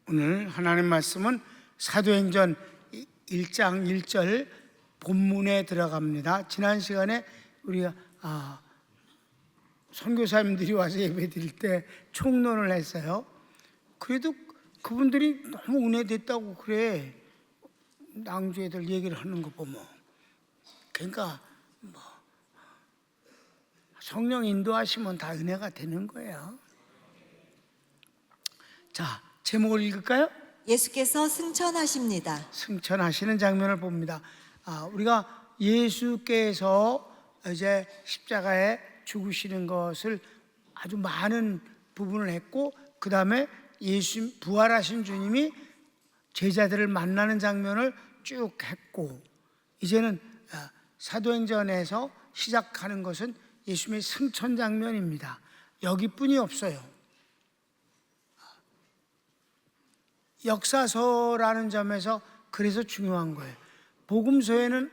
오늘 하나님 말씀은 사도행전 1장 1절 본문에 들어갑니다. 지난 시간에 우리가 선교사님들이 와서 예배 드릴 때 총론을 했어요. 그래도 그분들이 너무 은혜됐다고 그래. 낭주애들 얘기를 하는 거 보면. 그러니까 성령 인도하시면 다 은혜가 되는 거예요. 자, 제목을 읽을까요? 예수께서 승천하십니다. 승천하시는 장면을 봅니다. 우리가 예수께서 이제 십자가에 죽으시는 것을 아주 많은 부분을 했고, 그 다음에 예수 부활하신 주님이 제자들을 만나는 장면을 쭉 했고, 이제는 사도행전에서 시작하는 것은 예수님의 승천 장면입니다. 여기뿐이 없어요. 역사서라는 점에서 그래서 중요한 거예요. 복음서에는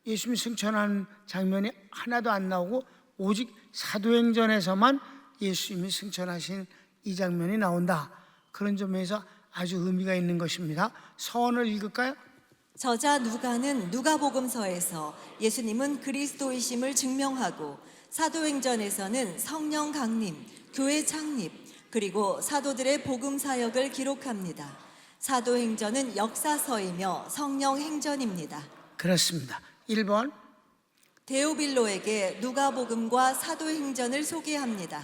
예수님이 승천하는 장면이 하나도 안 나오고 오직 사도행전에서만 예수님이 승천하신 이 장면이 나온다. 그런 점에서 아주 의미가 있는 것입니다. 서원을 읽을까요? 저자 누가는 누가복음서에서 예수님은 그리스도이심을 증명하고, 사도행전에서는 성령 강림, 교회 창립, 그리고 사도들의 복음 사역을 기록합니다. 사도행전은 역사서이며 성령 행전입니다. 그렇습니다. 1번 데오빌로에게 누가복음과 사도행전을 소개합니다.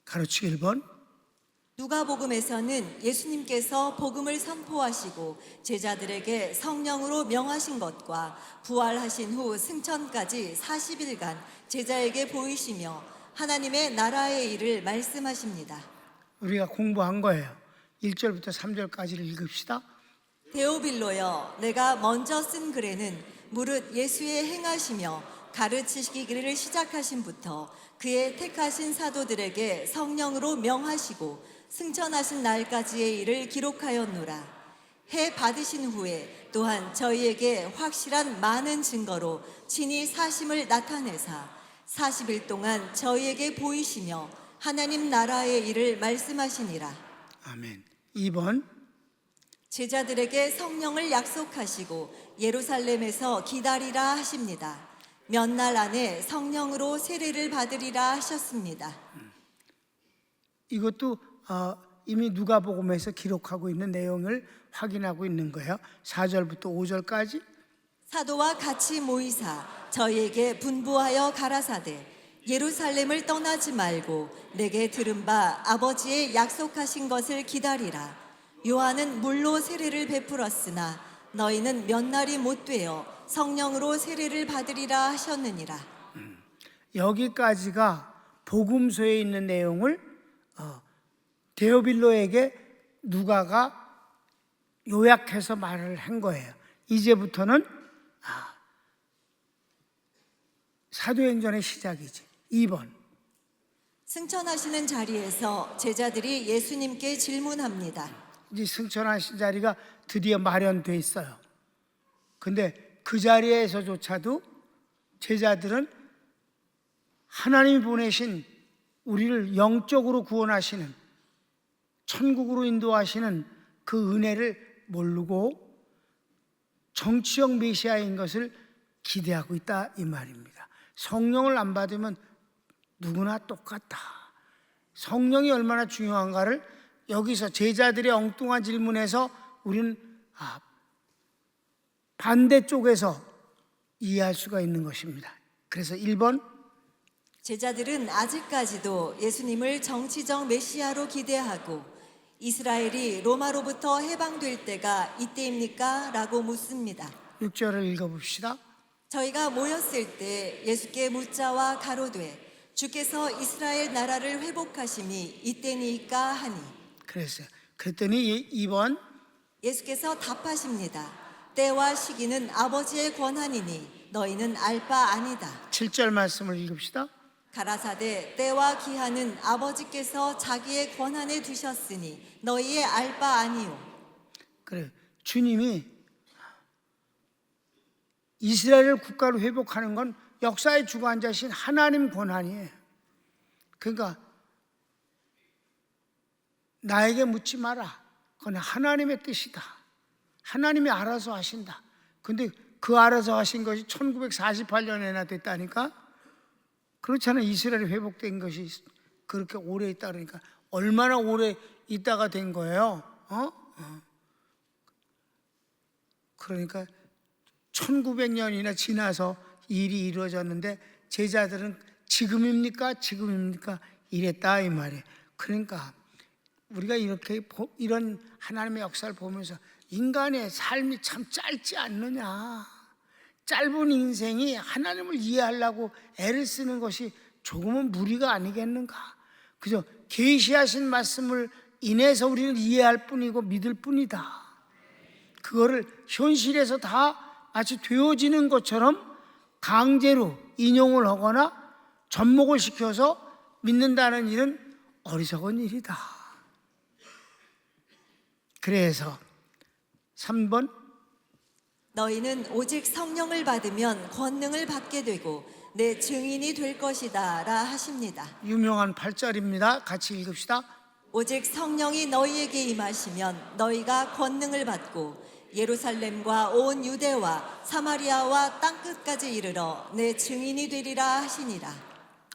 가로치기 1번 누가복음에서는 예수님께서 복음을 선포하시고 제자들에게 성령으로 명하신 것과 부활하신 후 승천까지 40일간 제자에게 보이시며 하나님의 나라의 일을 말씀하십니다. 우리가 공부한 거예요. 1절부터 3절까지를 읽읍시다. 데오빌로여, 내가 먼저 쓴 글에는 무릇 예수의 행하시며 가르치시기를 시작하신부터 그의 택하신 사도들에게 성령으로 명하시고 승천하신 날까지의 일을 기록하였노라. 해 받으신 후에 또한 저희에게 확실한 많은 증거로 친히 사심을 나타내사 40일 동안 저희에게 보이시며 하나님 나라의 일을 말씀하시니라. 아멘. 2번 제자들에게 성령을 약속하시고 예루살렘에서 기다리라 하십니다. 몇 날 안에 성령으로 세례를 받으리라 하셨습니다. 이것도 이미 누가복음에서 기록하고 있는 내용을 확인하고 있는 거예요. 4절부터 5절까지 사도와 같이 모이사 저희에게 분부하여 가라사대 예루살렘을 떠나지 말고 내게 들은 바 아버지의 약속하신 것을 기다리라. 요한은 물로 세례를 베풀었으나 너희는 몇 날이 못 되어 성령으로 세례를 받으리라 하셨느니라. 여기까지가 복음서에 있는 내용을 데오빌로에게 누가가 요약해서 말을 한 거예요. 이제부터는 사도행전의 시작이지. 2번 승천하시는 자리에서 제자들이 예수님께 질문합니다. 이제 승천하신 자리가 드디어 마련돼 있어요. 근데 그 자리에서조차도 제자들은 하나님이 보내신 우리를 영적으로 구원하시는 천국으로 인도하시는 그 은혜를 모르고 정치적 메시아인 것을 기대하고 있다 이 말입니다. 성령을 안 받으면 누구나 똑같다. 성령이 얼마나 중요한가를 여기서 제자들의 엉뚱한 질문에서 우리는 반대쪽에서 이해할 수가 있는 것입니다. 그래서 1번 제자들은 아직까지도 예수님을 정치적 메시아로 기대하고 이스라엘이 로마로부터 해방될 때가 이때입니까? 라고 묻습니다. 6절을 읽어봅시다. 저희가 모였을 때 예수께 묻자와 가로되 주께서 이스라엘 나라를 회복하심이 이때니까 하니. 그랬더니 2번 예수께서 답하십니다. 때와 시기는 아버지의 권한이니 너희는 알 바 아니다. 7절 말씀을 읽읍시다. 가라사대 때와 기한은 아버지께서 자기의 권한에 두셨으니 너희의 알 바 아니요. 그래, 주님이 이스라엘을 국가로 회복하는 건 역사의 주관자신 하나님 권한이에요. 그러니까 나에게 묻지 마라. 그건 하나님의 뜻이다. 하나님이 알아서 하신다. 근데 그 알아서 하신 것이 1948년에나 됐다니까? 그렇잖아요. 이스라엘이 회복된 것이 그렇게 오래 있다 그러니까 얼마나 오래 있다가 된 거예요? 그러니까 1900년이나 지나서 일이 이루어졌는데 제자들은 지금입니까? 지금입니까? 이랬다 이 말이에요. 그러니까 우리가 이렇게 이런 하나님의 역사를 보면서 인간의 삶이 참 짧지 않느냐, 짧은 인생이 하나님을 이해하려고 애를 쓰는 것이 조금은 무리가 아니겠는가. 그죠? 계시하신 말씀을 인해서 우리는 이해할 뿐이고 믿을 뿐이다. 그거를 현실에서 다 마치 되어지는 것처럼 강제로 인용을 하거나 접목을 시켜서 믿는다는 일은 어리석은 일이다. 그래서 3번, 너희는 오직 성령을 받으면 권능을 받게 되고 내 증인이 될 것이다 라 하십니다. 유명한 8절입니다. 같이 읽읍시다. 오직 성령이 너희에게 임하시면 너희가 권능을 받고 예루살렘과 온 유대와 사마리아와 땅끝까지 이르러 내 증인이 되리라 하시니라.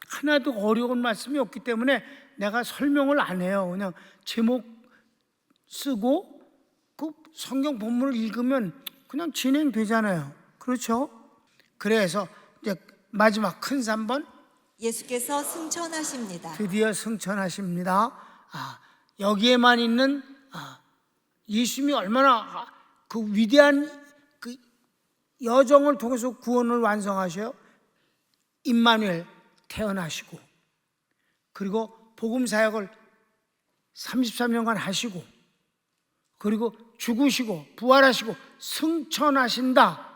하나도 어려운 말씀이 없기 때문에 내가 설명을 안 해요. 그냥 제목 쓰고 그 성경 본문을 읽으면 그냥 진행되잖아요. 그렇죠? 그래서 이제 마지막 큰 3번, 예수께서 승천하십니다. 드디어 승천하십니다. 여기에만 있는 예수님이 얼마나 그 위대한 그 여정을 통해서 구원을 완성하셔요. 임마누엘 태어나시고, 그리고 복음 사역을 33년간 하시고, 그리고 죽으시고 부활하시고 승천하신다.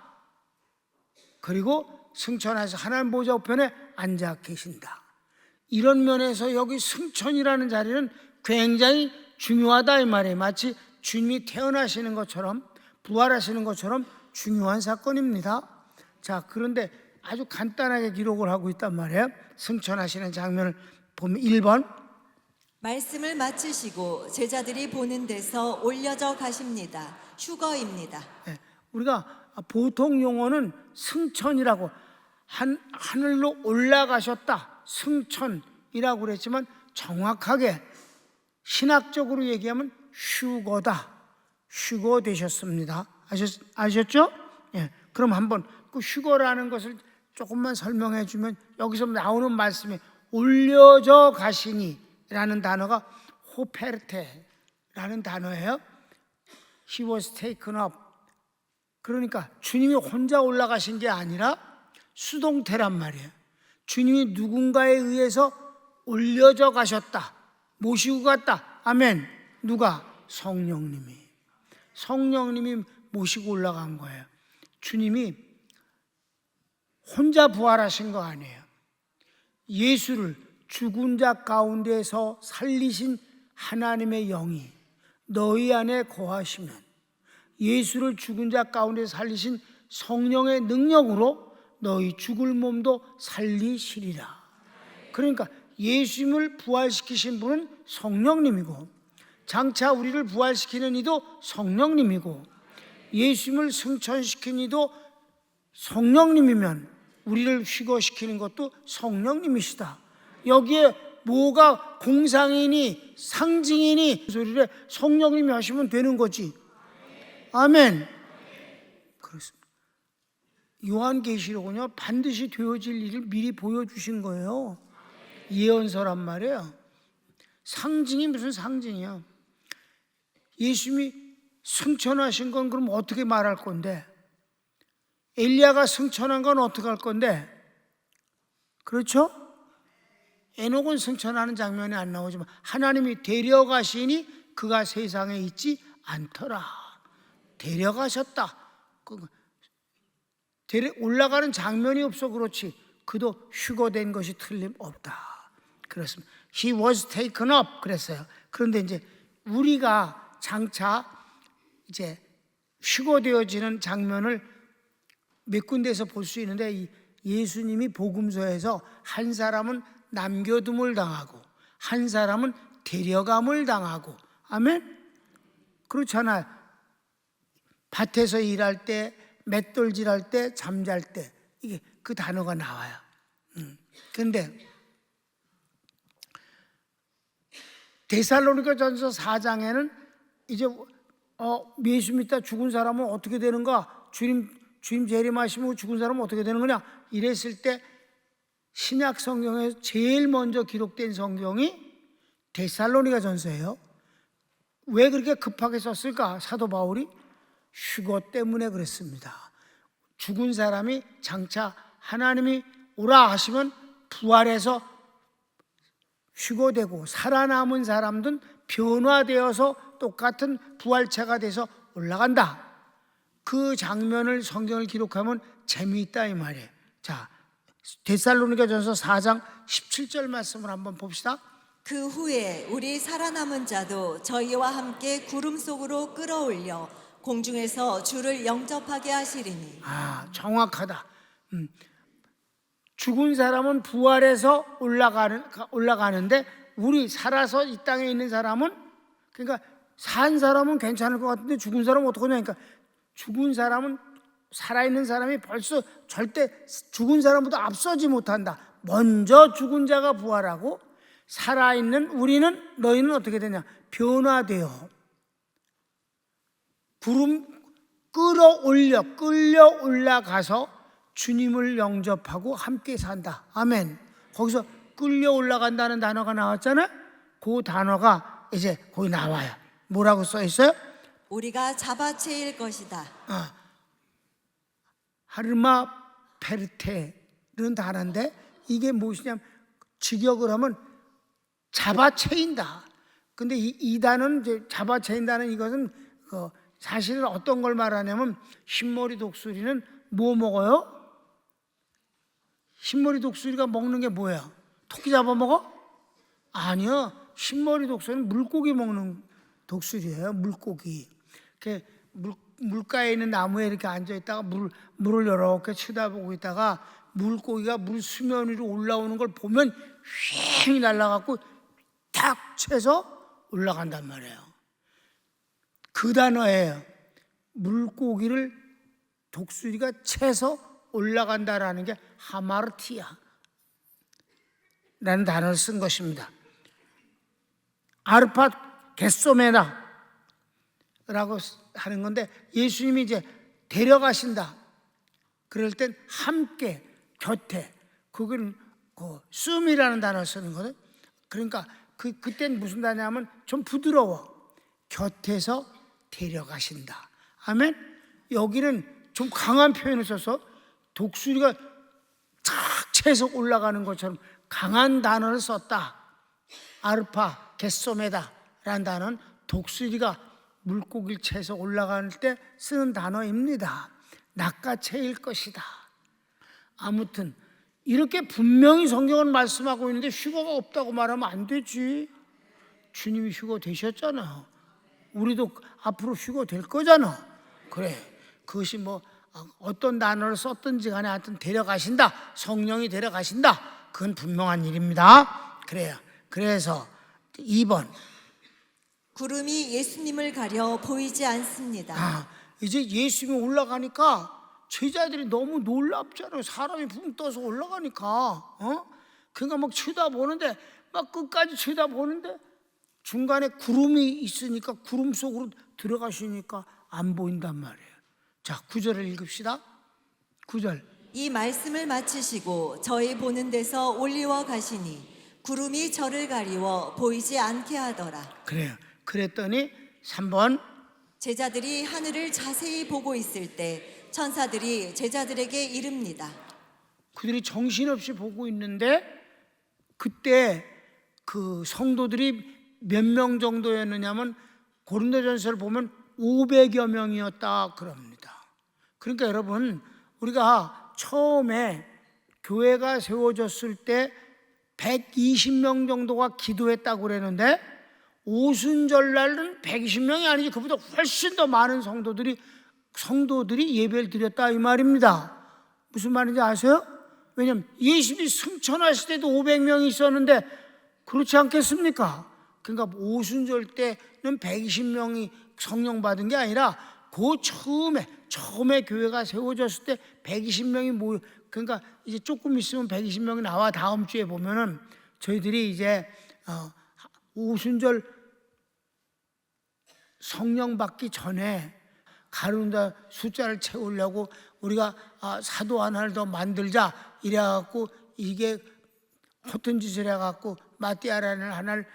그리고 승천해서 하나님 보좌 우편에 앉아 계신다. 이런 면에서 여기 승천이라는 자리는 굉장히 중요하다 이 말이에요. 마치 주님이 태어나시는 것처럼 부활하시는 것처럼 중요한 사건입니다. 자, 그런데 아주 간단하게 기록을 하고 있단 말이에요. 승천하시는 장면을 보면 1번, 말씀을 마치시고 제자들이 보는 데서 올려져 가십니다. 휴거입니다. 우리가 보통 용어는 승천이라고 하늘로 올라가셨다, 승천이라고 그랬지만 정확하게 신학적으로 얘기하면 휴거다, 휴거 되셨습니다. 아셨죠? 예. 그럼 한번 그 휴거라는 것을 조금만 설명해 주면 여기서 나오는 말씀에 올려져 가시니 라는 단어가 호페르테라는 단어예요. He was taken up. 그러니까 주님이 혼자 올라가신 게 아니라 수동태란 말이에요. 주님이 누군가에 의해서 올려져 가셨다, 모시고 갔다. 아멘. 누가? 성령님이. 성령님이 모시고 올라간 거예요. 주님이 혼자 부활하신 거 아니에요. 예수를 죽은 자 가운데서 살리신 하나님의 영이 너희 안에 거하시면 예수를 죽은 자 가운데서 살리신 성령의 능력으로 너희 죽을 몸도 살리시리라. 그러니까 예수님을 부활시키신 분은 성령님이고, 장차 우리를 부활시키는 이도 성령님이고, 예수님을 승천시킨 이도 성령님이면 우리를 휴거시키는 것도 성령님이시다. 여기에 뭐가 공상이니 상징이니 소리를 성령님이 하시면 되는 거지. 아멘. 그렇습니다. 요한계시록은요 반드시 되어질 일을 미리 보여주신 거예요. 예언서란 말이에요. 상징이 무슨 상징이야. 예수님이 승천하신 건 그럼 어떻게 말할 건데, 엘리야가 승천한 건 어떻게 할 건데, 그렇죠? 에녹은 승천하는 장면이 안 나오지만 하나님이 데려가시니 그가 세상에 있지 않더라. 데려가셨다. 올라가는 장면이 없어 그렇지 그도 휴거된 것이 틀림없다. 그렇습니다. He was taken up 그랬어요. 그런데 이제 우리가 장차 이제 휴거되어지는 장면을 몇 군데에서 볼 수 있는데, 예수님이 복음서에서 한 사람은 남겨둠을 당하고 한 사람은 데려감을 당하고, 아멘. 그렇잖아요. 밭에서 일할 때, 맷돌질할 때, 잠잘 때 이게 그 단어가 나와요. 그런데 데살로니가전서 4장에는 이제 예수 믿다 죽은 사람은 어떻게 되는가? 주님 재림하시면 죽은 사람은 어떻게 되는 거냐? 이랬을 때 신약 성경에서 제일 먼저 기록된 성경이 데살로니가전서예요. 왜 그렇게 급하게 썼을까? 사도 바울이 휴거 때문에 그랬습니다. 죽은 사람이 장차 하나님이 오라 하시면 부활해서 휴거되고 살아남은 사람들은 변화되어서 똑같은 부활체가 돼서 올라간다. 그 장면을 성경을 기록하면 재미있다 이 말이에요. 자, 데살로니가전서 4장 17절 말씀을 한번 봅시다. 그 후에 우리 살아남은 자도 저희와 함께 구름 속으로 끌어올려 공중에서 주를 영접하게 하시리니. 정확하다. 죽은 사람은 부활해서 올라가는데 우리 살아서 이 땅에 있는 사람은, 그러니까 산 사람은 괜찮을 것 같은데 죽은 사람은 어떡하냐. 그러니까 죽은 사람은, 살아있는 사람이 벌써 절대 죽은 사람보다 앞서지 못한다. 먼저 죽은 자가 부활하고 살아있는 우리는, 너희는 어떻게 되냐, 변화되어 끌려 올라가서 주님을 영접하고 함께 산다. 아멘. 거기서 끌려 올라간다는 단어가 나왔잖아요. 그 단어가 이제 거기 나와요. 뭐라고 써 있어요? 우리가 잡아채일 것이다. 하르마 페르테는 단어인데 이게 무엇이냐면 직역을 하면 잡아채인다. 근데 이 단어는 이제 잡아채인다는 이것은 사실은 어떤 걸 말하냐면, 흰머리 독수리는 뭐 먹어요? 흰머리 독수리가 먹는 게 뭐야? 토끼 잡아먹어? 아니요. 흰머리 독수리는 물고기 먹는 독수리예요. 물고기. 물가에 있는 나무에 이렇게 앉아있다가 물을 이렇게 쳐다보고 있다가 물고기가 물 수면 위로 올라오는 걸 보면 휙 날아가고 탁 채서 올라간단 말이에요. 그 단어예요. 물고기를 독수리가 채서 올라간다라는 게 하마르티아 라는 단어를 쓴 것입니다. 아르파 게소메나 라고 하는 건데, 예수님이 이제 데려가신다. 그럴 땐 함께, 곁에, 그건 씀이라는 단어를 쓰는 거든. 그러니까 그땐 무슨 단어냐면 좀 부드러워. 곁에서 데려가신다. 아멘. 여기는 좀 강한 표현을 써서 독수리가 착 채서 올라가는 것처럼 강한 단어를 썼다. 아르파 게소메다라는 단어는 독수리가 물고기를 채서 올라갈 때 쓰는 단어입니다. 낚아채일 것이다. 아무튼 이렇게 분명히 성경은 말씀하고 있는데 휴거가 없다고 말하면 안 되지. 주님이 휴거 되셨잖아. 우리도 앞으로 휴거 될 거잖아. 그래, 그것이 뭐 어떤 단어를 썼든지 간에 하여튼 데려가신다. 성령이 데려가신다. 그건 분명한 일입니다. 그래요. 그래서 2번, 구름이 예수님을 가려 보이지 않습니다. 이제 예수님이 올라가니까 제자들이 너무 놀랍잖아요. 사람이 붕 떠서 올라가니까. 그러니까 막 쳐다보는데, 막 끝까지 쳐다보는데 중간에 구름이 있으니까 구름 속으로 들어가시니까 안 보인단 말이에요. 자, 9절을 읽읍시다. 9절. 이 말씀을 마치시고 저희 보는 데서 올리워 가시니 구름이 저를 가리워 보이지 않게 하더라. 그래요. 그랬더니 3번. 제자들이 하늘을 자세히 보고 있을 때 천사들이 제자들에게 이릅니다. 그들이 정신없이 보고 있는데 그때 그 성도들이 몇 명 정도였느냐면 고린도전서를 보면 500여 명이었다 그럽니다. 그러니까 여러분, 우리가 처음에 교회가 세워졌을 때 120명 정도가 기도했다고 그랬는데 오순절날은 120명이 아니지 그보다 훨씬 더 많은 성도들이 예배를 드렸다 이 말입니다. 무슨 말인지 아세요? 왜냐하면 예수님이 승천하실 때도 500명이 있었는데 그렇지 않겠습니까? 그러니까 오순절 때는 120명이 성령 받은 게 아니라 그 처음에 교회가 세워졌을 때 120명이 모여, 그러니까 이제 조금 있으면 120명이 나와. 다음 주에 보면은 저희들이 이제 오순절 성령 받기 전에 가룟다 숫자를 채우려고 우리가 사도 하나를 더 만들자 이래갖고, 이게 허튼 짓을 해갖고 마띠아라는 하나를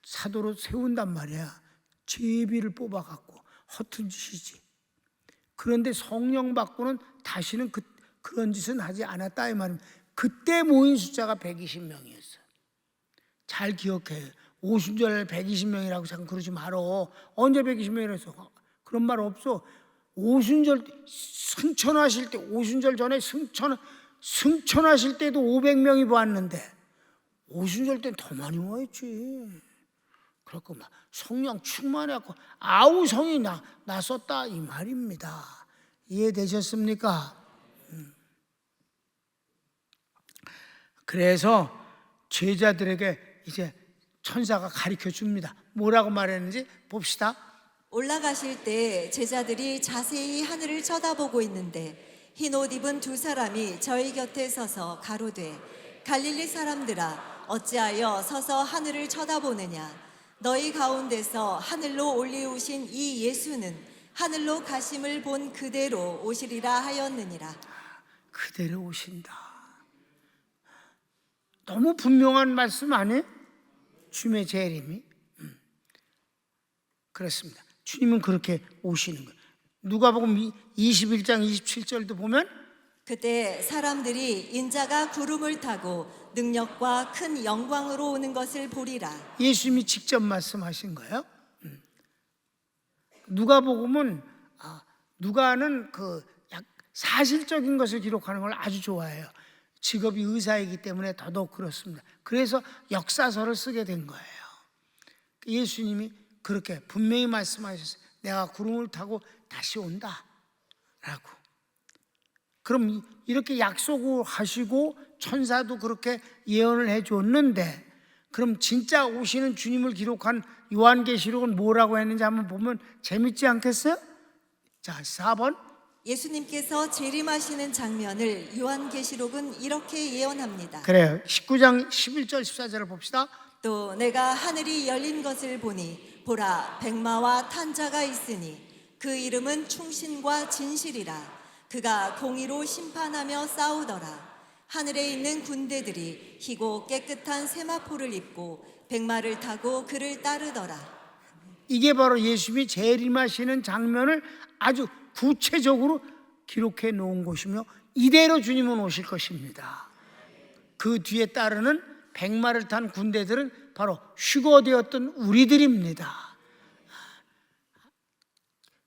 사도로 세운단 말이야. 제비를 뽑아갖고 허튼 짓이지. 그런데 성령 받고는 다시는 그런 짓은 하지 않았다 이 말입니다. 그때 모인 숫자가 120명이었어요. 잘 기억해. 오순절 120명이라고 잠깐 그러지 말어. 언제 120명이라서 그런 말 없어. 오순절 승천하실 때, 오순절 전에 승천하실 때도 500명이 모았는데 오순절 때는 더 많이 모였지. 그렇고 막 성령 충만해갖고 아우 성이 나섰다 이 말입니다. 이해되셨습니까? 그래서 제자들에게 이제 천사가 가르쳐 줍니다. 뭐라고 말했는지 봅시다. 올라가실 때 제자들이 자세히 하늘을 쳐다보고 있는데 흰 옷 입은 두 사람이 저희 곁에 서서 가로되 갈릴리 사람들아 어찌하여 서서 하늘을 쳐다보느냐. 너희 가운데서 하늘로 올리우신 이 예수는 하늘로 가심을 본 그대로 오시리라 하였느니라. 그대로 오신다. 너무 분명한 말씀 아니에요? 주님의 재림이. 그렇습니다. 주님은 그렇게 오시는 거예요. 누가복음 21장 27절도 보면 그때 사람들이 인자가 구름을 타고 능력과 큰 영광으로 오는 것을 보리라. 예수님이 직접 말씀하신 거예요. 누가복음은 누가는 사실적인 것을 기록하는 걸 아주 좋아해요. 직업이 의사이기 때문에 더더욱 그렇습니다. 그래서 역사서를 쓰게 된 거예요. 예수님이 그렇게 분명히 말씀하셨어요. 내가 구름을 타고 다시 온다 라고. 그럼 이렇게 약속을 하시고 천사도 그렇게 예언을 해줬는데, 그럼 진짜 오시는 주님을 기록한 요한계시록은 뭐라고 했는지 한번 보면 재밌지 않겠어요? 자, 4번. 예수님께서 재림하시는 장면을 요한계시록은 이렇게 예언합니다. 그래요. 19장 11절 14절을 봅시다. 또 내가 하늘이 열린 것을 보니 보라 백마와 탄 자가 있으니 그 이름은 충신과 진실이라. 그가 공의로 심판하며 싸우더라. 하늘에 있는 군대들이 희고 깨끗한 세마포를 입고 백마를 타고 그를 따르더라. 이게 바로 예수님이 재림하시는 장면을 아주 구체적으로 기록해 놓은 것이며, 이대로 주님은 오실 것입니다. 그 뒤에 따르는 백마를 탄 군대들은 바로 휴거되었던 우리들입니다.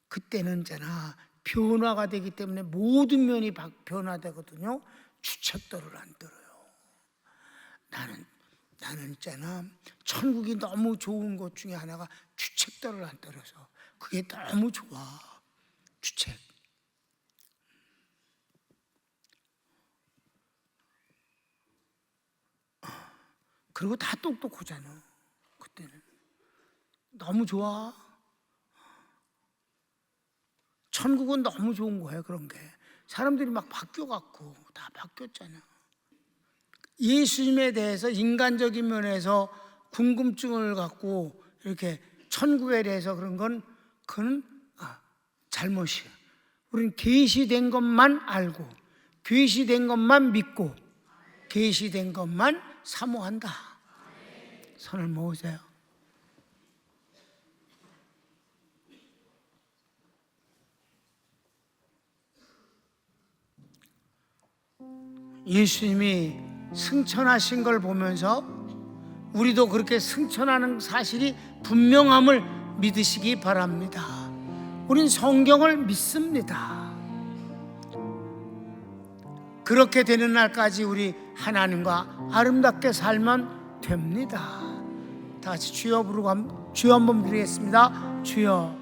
그때는 있잖아, 변화가 되기 때문에 모든 면이 변화되거든요. 주책도를 안 들어요. 나는 있잖아, 천국이 너무 좋은 것 중에 하나가 주책도를 안 들어서 그게 너무 좋아. 주책. 그리고 다 똑똑하잖아. 그때는 너무 좋아. 천국은 너무 좋은 거예요. 그런 게 사람들이 막 바뀌어갖고 다 바뀌었잖아. 예수님에 대해서 인간적인 면에서 궁금증을 갖고 이렇게 천국에 대해서 그런 건 그건 잘못이야. 우리는 계시된 것만 알고, 계시된 것만 믿고, 계시된 것만 사모한다. 손을 모으세요. 예수님이 승천하신 걸 보면서 우리도 그렇게 승천하는 사실이 분명함을 믿으시기 바랍니다. 우린 성경을 믿습니다. 그렇게 되는 날까지 우리 하나님과 아름답게 살면 됩니다. 다 같이 주여 부르고 주여 한번 부르겠습니다. 주여.